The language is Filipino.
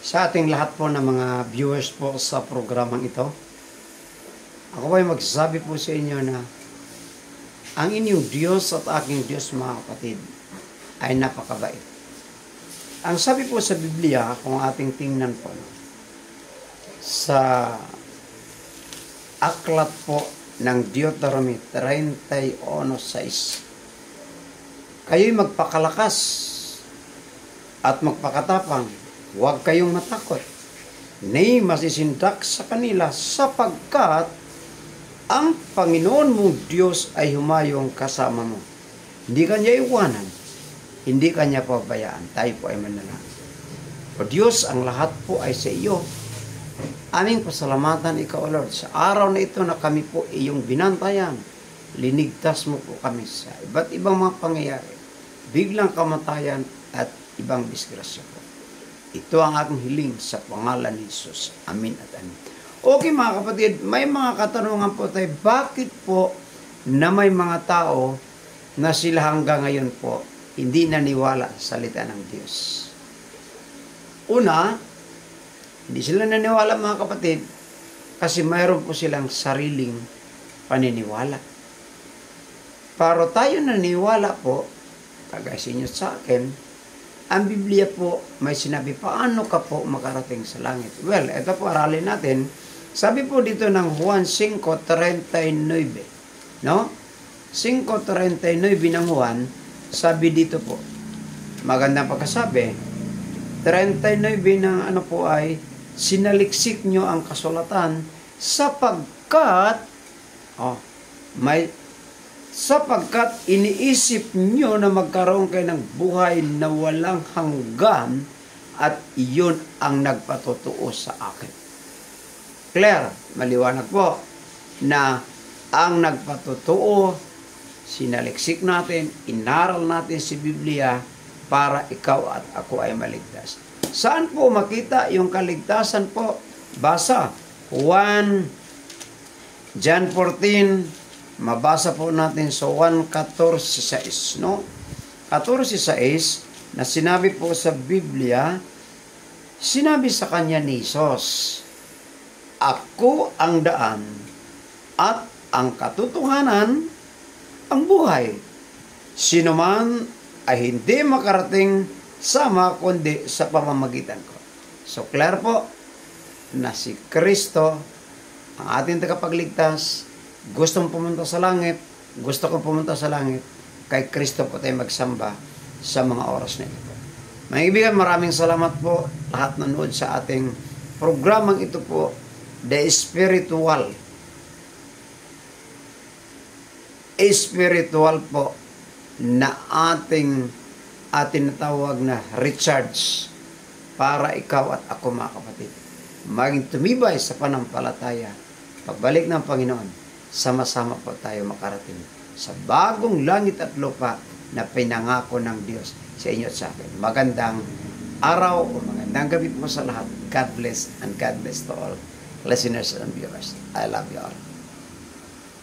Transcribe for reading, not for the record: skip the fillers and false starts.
Sa ating lahat po ng mga viewers po sa programang ito, ako ay magsasabi po sa inyo na ang inyong Diyos at aking Diyos, mga kapatid, ay napakabait. Ang sabi po sa Biblia, kung ating tingnan po, sa aklat po ng Deuteronomy 31:6, kayo'y magpakalakas at magpakatapang. Huwag kayong matakot, ni masisindak sa kanila sapagkat ang Panginoon mong Diyos ay humayong kasama mo. Hindi kanya iwanan, hindi kanya pabayaan. Tayo po ay manalangin. O Diyos, ang lahat po ay sa iyo. Aming pasalamatan ikaw, O Lord, sa araw na ito na kami po iyong binantayan. Linigtas mo po kami sa iba't ibang mga pangyayari, biglang kamatayan at ibang disgrasya po. Ito ang aking hiling sa pangalan ni Jesus. Amin at amin. Okay mga kapatid, may mga katanungan po tayo. Bakit po na may mga tao na sila hanggang ngayon po hindi naniwala sa salita ng Diyos? Una, hindi sila naniwala mga kapatid kasi mayroon po silang sariling paniniwala. Pero tayo naniwala po, kagaya sa inyo sa akin, ang Biblia po may sinabi, paano ka po makarating sa langit? Well, ito po aralin natin. Sabi po dito ng Juan 5:39, no? 5:39 ng Juan, sabi dito po, magandang pagkasabi, 39 ng ano po ay, sinaliksik nyo ang kasulatan sapagkat iniisip nyo na magkaroon kayo ng buhay na walang hanggan at iyon ang nagpatotoo sa akin. Clear, maliwanag po na ang nagpatotoo, sinaliksik natin, inaral natin si Biblia para ikaw at ako ay maligtas. Saan po makita yung kaligtasan po? Basa, John 14, mabasa po natin sa 1:14-6, no? 14:6 na sinabi po sa Biblia, sinabi sa kanya ni Jesus, ako ang daan at ang katotohanan, ang buhay. Sino man ay hindi makarating sa mga kundi sa pamamagitan ko. So clear po na si Kristo, ang ating tagapagligtas, gustong pumunta sa langit, gusto kong pumunta sa langit, kay Kristo po tayo magsamba sa mga oras na ito. Mga kaibigan, maraming salamat po lahat nanood sa ating programang ito po, The Spiritual po na ating natawag na recharge para ikaw at ako mga kapatid. Maging tumibay sa panampalataya, pagbalik ng Panginoon, sama-sama po tayo makarating sa bagong langit at lupa na pinangako ng Diyos sa inyo at sa akin. Magandang araw o magandang gabi po sa lahat. God bless and God bless to all listeners and viewers. I love you all.